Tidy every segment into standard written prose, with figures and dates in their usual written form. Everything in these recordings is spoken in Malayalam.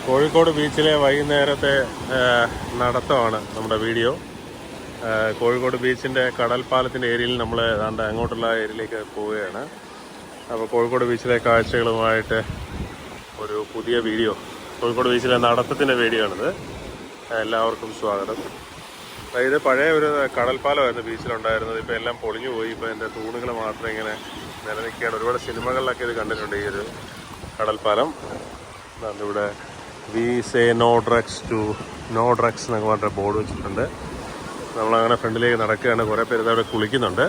കോഴിക്കോട് ബീച്ചിലെ വൈകുന്നേരത്തെ നടത്തമാണ് നമ്മുടെ വീഡിയോ. കോഴിക്കോട് ബീച്ചിൻ്റെ കടൽപ്പാലത്തിൻ്റെ ഏരിയയിൽ നമ്മൾ ഏതാണ്ട് അങ്ങോട്ടുള്ള ഏരിയയിലേക്ക് പോവുകയാണ്. അപ്പോൾ കോഴിക്കോട് ബീച്ചിലെ കാഴ്ചകളുമായിട്ട് ഒരു പുതിയ വീഡിയോ, കോഴിക്കോട് ബീച്ചിലെ നടത്തത്തിൻ്റെ വീഡിയോ ആണിത്. എല്ലാവർക്കും സ്വാഗതം. ഇത് പഴയ ഒരു കടൽപ്പാലമായിരുന്നു ബീച്ചിലുണ്ടായിരുന്നത്. ഇപ്പോൾ എല്ലാം പൊളിഞ്ഞു പോയി. ഇപ്പോൾ എൻ്റെ തൂണുകൾ മാത്രം ഇങ്ങനെ നിലനിൽക്കുകയാണ്. ഒരുപാട് സിനിമകളിലൊക്കെ ഇത് കണ്ടിട്ടുണ്ട് ഈ ഒരു കടൽപ്പാലം. ഇവിടെ we say no drugs to no drugs എന്നൊക്കെ പറഞ്ഞ ബോർഡ് വെച്ചിട്ടുണ്ട്. നമ്മളങ്ങനെ ഫ്രണ്ടിലേക്ക് നടക്കുകയാണ്. കുറേ പേര് അവിടെ കുളിക്കുന്നുണ്ട്.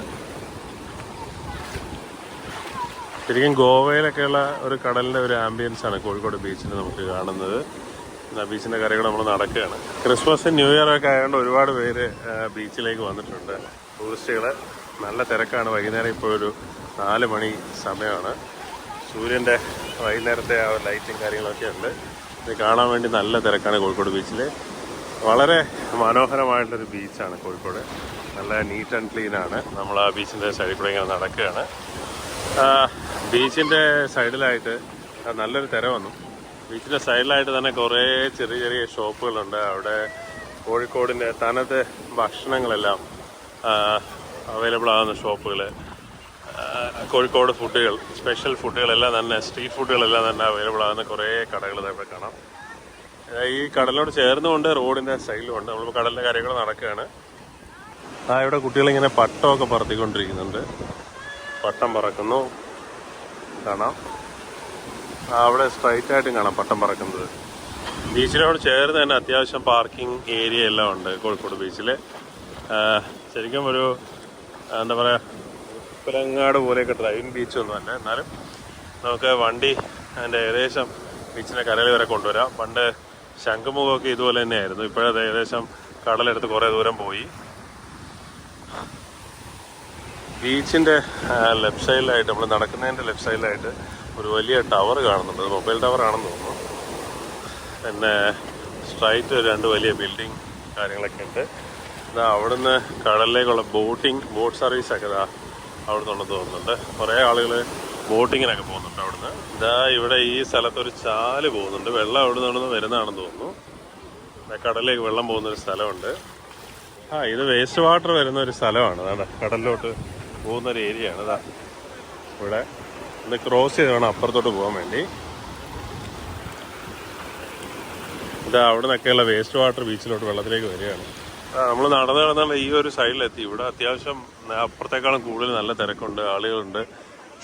ശരിക്കും ഗോവയിലൊക്കെയുള്ള ഒരു കടലിൻ്റെ ഒരു ആംബിയൻസാണ് കോഴിക്കോട് ബീച്ചിൽ നമുക്ക് കാണുന്നത്. ബീച്ചിൻ്റെ കരകൾ നമ്മൾ നടക്കുകയാണ്. ക്രിസ്മസ് ന്യൂ ഇയർ ഒക്കെ ആയതുകൊണ്ട് ഒരുപാട് പേര് ബീച്ചിലേക്ക് വന്നിട്ടുണ്ട്. ടൂറിസ്റ്റുകൾ നല്ല തിരക്കാണ്. വൈകുന്നേരം ഇപ്പോൾ ഒരു 4 മണി സമയമാണ്. സൂര്യൻ്റെ വൈകുന്നേരത്തെ ആ ലൈറ്റും കാര്യങ്ങളൊക്കെ ഉണ്ട്. ഇത് കാണാൻ വേണ്ടി നല്ല തിരക്കാണ് കോഴിക്കോട് ബീച്ചിൽ. വളരെ മനോഹരമായിട്ടൊരു ബീച്ചാണ് കോഴിക്കോട്. നല്ല നീറ്റ് ആൻഡ് ക്ലീനാണ്. നമ്മൾ ആ ബീച്ചിൻ്റെ സൈഡിൽ കൂടെ ഇങ്ങനെ നടക്കുകയാണ്. ബീച്ചിൻ്റെ സൈഡിലായിട്ട് നല്ലൊരു തിര വന്നു. ബീച്ചിൻ്റെ സൈഡിലായിട്ട് തന്നെ കുറേ ചെറിയ ചെറിയ ഷോപ്പുകളുണ്ട്. അവിടെ കോഴിക്കോടിൻ്റെ തനത് ഭക്ഷണങ്ങളെല്ലാം അവൈലബിൾ ആകുന്ന ഷോപ്പുകൾ, കോഴിക്കോട് ഫുഡുകൾ, സ്പെഷ്യൽ ഫുഡുകളെല്ലാം തന്നെ, സ്ട്രീറ്റ് ഫുഡുകളെല്ലാം തന്നെ അവൈലബിൾ ആകുന്ന കുറേ കടകൾ ഇവിടെ കാണാം. ഈ കടലിനോട് ചേർന്നുകൊണ്ട് റോഡിൻ്റെ സൈഡിലുണ്ട്. നമ്മളിപ്പോൾ കടലിൻ്റെ കാര്യങ്ങൾ നടക്കുകയാണ്. ഇവിടെ കുട്ടികളിങ്ങനെ പട്ടമൊക്കെ പറത്തിക്കൊണ്ടിരിക്കുന്നുണ്ട്. പട്ടം പറക്കുന്നു കാണാം. അവിടെ സ്ട്രൈറ്റ് ആയിട്ടും കാണാം പട്ടം പറക്കുന്നത്. ബീച്ചിനോട് ചേർന്ന് തന്നെ അത്യാവശ്യം പാർക്കിംഗ് ഏരിയ എല്ലാം ഉണ്ട് കോഴിക്കോട് ബീച്ചിൽ. ശരിക്കും ഒരു എന്താ പറയുക, പുലങ്ങാട് പോലെയൊക്കെ ഡ്രൈവിംഗ് ബീച്ചൊന്നും അല്ല. എന്നാലും നമുക്ക് വണ്ടി അതിൻ്റെ ഏകദേശം ബീച്ചിൻ്റെ കരയിൽ വരെ കൊണ്ടുവരാം. പണ്ട് ശംഖുമുഖമൊക്കെ ഇതുപോലെ തന്നെയായിരുന്നു. ഇപ്പോഴത് ഏകദേശം കടലെടുത്ത് കുറേ ദൂരം പോയി. ബീച്ചിൻ്റെ ലെഫ്റ്റ് സൈഡിലായിട്ട്, നമ്മൾ നടക്കുന്നതിൻ്റെ ലെഫ്റ്റ് സൈഡിലായിട്ട് ഒരു വലിയ ടവർ കാണുന്നുണ്ട്. മൊബൈൽ ടവറാണെന്ന് തോന്നുന്നു. പിന്നെ സ്ട്രൈറ്റ് 2 വലിയ ബിൽഡിങ് കാര്യങ്ങളൊക്കെ ഉണ്ട്. അവിടുന്ന് കടലിലേക്കുള്ള ബോട്ട് സർവീസൊക്കെ അവിടെ നിന്നുണ്ടെന്ന് തോന്നുന്നുണ്ട്. കുറേ ആളുകൾ ബോട്ടിങ്ങിനൊക്കെ പോകുന്നുണ്ട് അവിടുന്ന്. ഇവിടെ ഈ സ്ഥലത്തൊരു ചാല് പോകുന്നുണ്ട്. വെള്ളം അവിടെ നിന്ന് വരുന്നതാണെന്ന് തോന്നുന്നു. കടലിലേക്ക് വെള്ളം പോകുന്നൊരു സ്ഥലമുണ്ട്. ഇത് വേസ്റ്റ് വാട്ടർ വരുന്ന ഒരു സ്ഥലമാണ്. അതാണ് കടലിലോട്ട് പോകുന്നൊരു ഏരിയയാണ്. ഇവിടെ ഒന്ന് ക്രോസ് ചെയ്ത് വേണം അപ്പുറത്തോട്ട് പോകാൻ വേണ്ടി. അവിടെ നിന്നൊക്കെയുള്ള വേസ്റ്റ് വാട്ടർ ബീച്ചിലോട്ട് വെള്ളത്തിലേക്ക് വരികയാണ്. നമ്മൾ നടന്ന് ഈ ഒരു സൈഡിലെത്തി. ഇവിടെ അത്യാവശ്യം അപ്പുറത്തേക്കാളും കൂടുതൽ നല്ല തിരക്കുണ്ട്, ആളുകളുണ്ട്.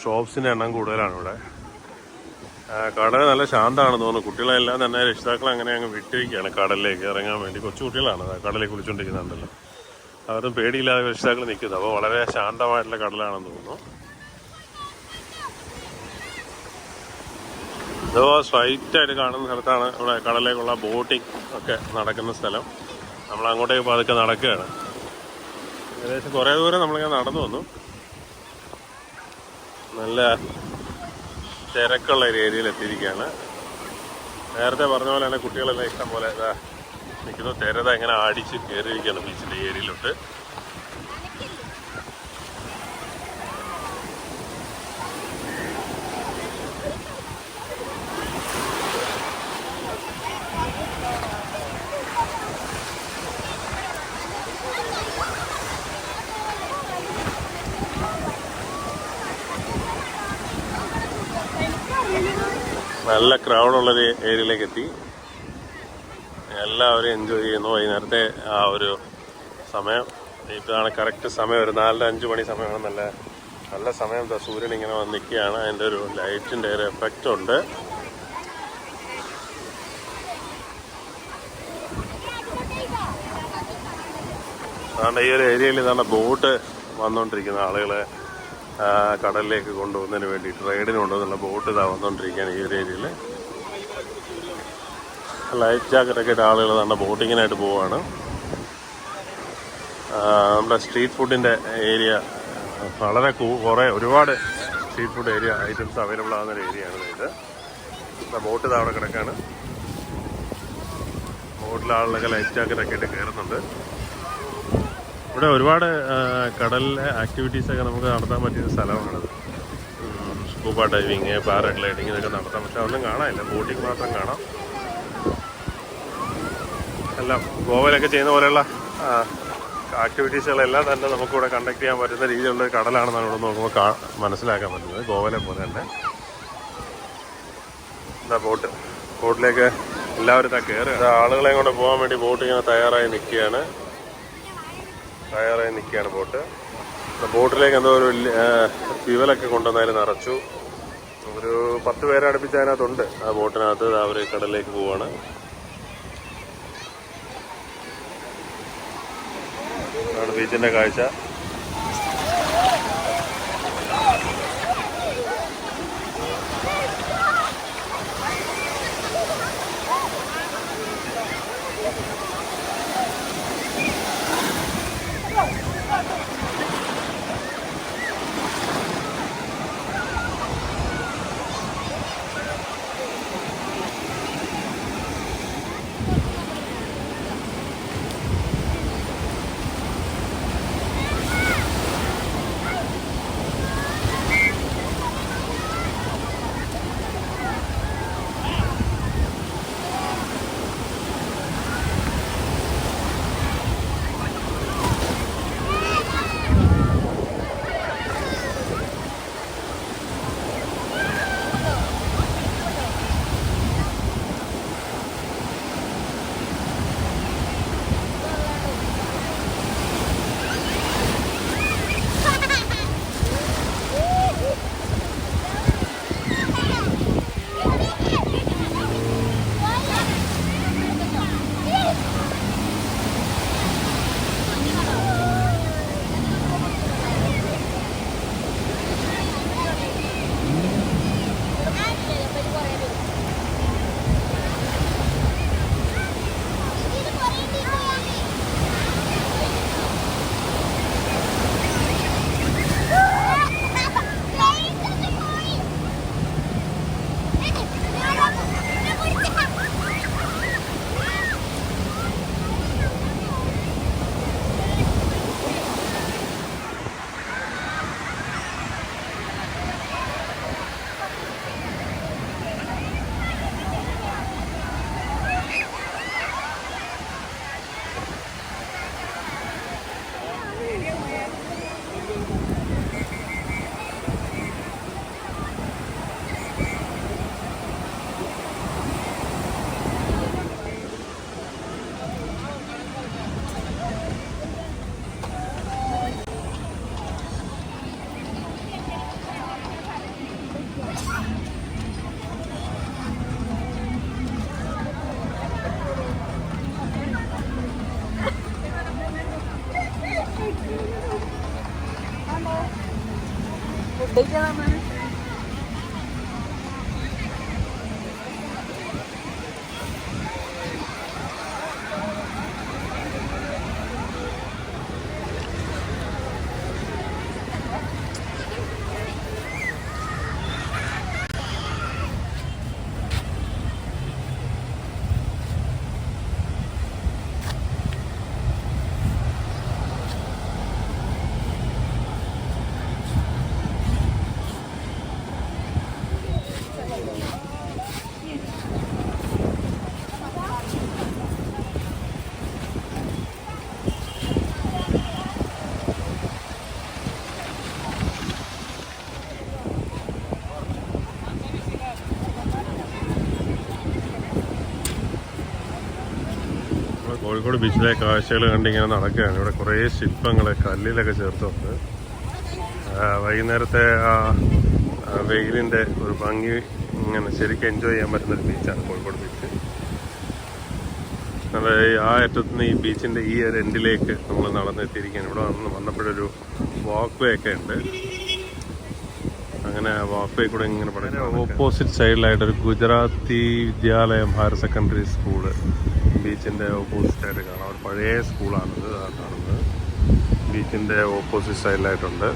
ഷോപ്സിൻ്റെ എണ്ണം കൂടുതലാണ് ഇവിടെ. കടൽ നല്ല ശാന്തമാണെന്ന് തോന്നുന്നു. കുട്ടികളെല്ലാം തന്നെ രക്ഷിതാക്കൾ അങ്ങനെ അങ്ങ് വിട്ടിരിക്കുകയാണ് കടലിലേക്ക് ഇറങ്ങാൻ വേണ്ടി. കൊച്ചു കുട്ടികളാണ് കടലിലേക്ക് കുളിച്ചുകൊണ്ടിരിക്കുന്നുണ്ടല്ലോ. അവരും പേടിയില്ലാതെ രക്ഷിതാക്കൾ നിൽക്കുന്നത്. അപ്പോൾ വളരെ ശാന്തമായിട്ടുള്ള കടലാണെന്ന് തോന്നുന്നു. ഇതോ സ്ട്രൈറ്റായിട്ട് കാണുന്ന സ്ഥലത്താണ് ഇവിടെ കടലിലേക്കുള്ള ബോട്ടിംഗ് ഒക്കെ നടക്കുന്ന സ്ഥലം. നമ്മൾ അങ്ങോട്ടേക്ക് പതുക്കെ നടക്കുകയാണ്. ഏകദേശം കുറേ ദൂരം നമ്മളിങ്ങനെ നടന്നു വന്നു. നല്ല തിരക്കുള്ള ഒരു ഏരിയയിൽ എത്തിയിരിക്കുകയാണ്. നേരത്തെ പറഞ്ഞ പോലെ തന്നെ കുട്ടികളെല്ലാം ഇഷ്ടം പോലെ നിൽക്കുന്നു. തിരത ഇങ്ങനെ അടിച്ച് കയറിയിരിക്കുകയാണ് ബീച്ചിൻ്റെ ഏരിയയിലോട്ട്. നല്ല ക്രൗഡുള്ളൊരു ഏരിയയിലേക്ക് എത്തി. എല്ലാവരും എൻജോയ് ചെയ്യുന്നു വൈകുന്നേരത്തെ ആ ഒരു സമയം. ഇതാണ് കറക്റ്റ് സമയം. ഒരു 4-5 മണി സമയമാണ്. നല്ല സമയം. സൂര്യൻ ഇങ്ങനെ വന്ന് നിൽക്കുകയാണ്. അതിൻ്റെ ഒരു ലൈറ്റിൻ്റെ ഒരു എഫക്റ്റ് ഉണ്ട്. അതുകൊണ്ട് ഈ ഒരു ഏരിയയിൽ ഇതാണ് ബോട്ട് വന്നുകൊണ്ടിരിക്കുന്ന ആളുകളെ കടലിലേക്ക് കൊണ്ടുപോകുന്നതിന് വേണ്ടിയിട്ട്, റൈഡിന് കൊണ്ടുപോകുന്നുള്ള ബോട്ട് വന്നുകൊണ്ടിരിക്കുകയാണ് ഈ ഒരു ഏരിയയിൽ. ലൈഫ് ജാക്കറ്റൊക്കെ ഇട്ട ആളുകൾ തന്നെ ബോട്ടിങ്ങിനായിട്ട് പോവുകയാണ്. നമ്മുടെ സ്ട്രീറ്റ് ഫുഡിൻ്റെ ഏരിയ വളരെ ഒരുപാട് street food area items available ആകുന്നൊരു ഏരിയയാണ് ഇത്. ബോട്ട് അവിടെ കിടക്കാണ്. ബോട്ടിലെ ആളുകളൊക്കെ ലൈഫ് ജാക്കറ്റൊക്കെ ഇട്ട് കയറുന്നുണ്ട്. ഇവിടെ ഒരുപാട് കടലിലെ ആക്ടിവിറ്റീസൊക്കെ നമുക്ക് നടത്താൻ പറ്റിയ സ്ഥലമാണിത്. സ്കൂബ ഡൈവിങ്, പാരാഗ്ലൈഡിങ് ഇതൊക്കെ നടത്താം. പക്ഷെ അതൊന്നും കാണാനില്ല. ബോട്ടിങ് മാത്രം കാണാം. എല്ലാം ഗോവയിലൊക്കെ ചെയ്യുന്ന പോലെയുള്ള ആക്ടിവിറ്റീസുകളെല്ലാം തന്നെ നമുക്കിവിടെ കണ്ടക്ട് ചെയ്യാൻ പറ്റുന്ന രീതിയിലുള്ള ഒരു കടലാണെന്നാണ് ഇവിടെ നോക്കുമ്പോൾ മനസ്സിലാക്കാൻ പറ്റുന്നത്. ഗോവയിലെ പോലെ തന്നെ എന്താ ബോട്ടിലേക്ക് എല്ലാവരും ഇതാ കയറുക. ആളുകളെയും കൊണ്ട് പോകാൻ വേണ്ടി ബോട്ട് ഇങ്ങനെ തയ്യാറായി നിൽക്കുകയാണ് ബോട്ടിലേക്ക് എന്തോ ഒരു ഫ്യൂവലൊക്കെ കൊണ്ടുവന്നതിൽ നിറച്ചു. ഒരു 10 പേരെ അടുപ്പിച്ച് അതിനകത്തുണ്ട്. ആ ബോട്ടിനകത്ത് അവർ കടലിലേക്ക് പോവാണ്. അതാണ് ബീച്ചിന്റെ കാഴ്ച. കോഴിക്കോട് ബീച്ചിലെ കാഴ്ചകൾ കണ്ടിങ്ങനെ നടക്കുകയാണ്. ഇവിടെ കുറേ ശില്പങ്ങൾ കല്ലിലൊക്കെ ചേർത്തുണ്ട്. വൈകുന്നേരത്തെ ആ വെയിലിൻ്റെ ഒരു ഭംഗി ഇങ്ങനെ ശരിക്കും എൻജോയ് ചെയ്യാൻ പറ്റുന്നൊരു ബീച്ചാണ് കോഴിക്കോട് ബീച്ച്. നമ്മൾ ആ അറ്റത്തുനിന്ന് ഈ ബീച്ചിൻ്റെ ഈ ഒരു എൻഡിലേക്ക് നമ്മൾ നടന്നെത്തിയിരിക്കുകയാണ്. ഇവിടെ വന്നപ്പോഴൊരു വാക്ക് വേ ഒക്കെ ഉണ്ട്. അങ്ങനെ വാക്ക് വേ കൂടെ ഇങ്ങനെ പഠിക്കാം. ഓപ്പോസിറ്റ് സൈഡിലായിട്ടൊരു ഗുജറാത്തി വിദ്യാലയം ഹയർ സെക്കൻഡറി സ്കൂള് ബീച്ചിൻ്റെ ഓപ്പോസിറ്റായിട്ട് കാണാം. ഒരു പഴയ സ്കൂളാണിത് കാണുന്നത്. ബീച്ചിൻ്റെ ഓപ്പോസിറ്റ് സൈഡിലായിട്ടുണ്ട്.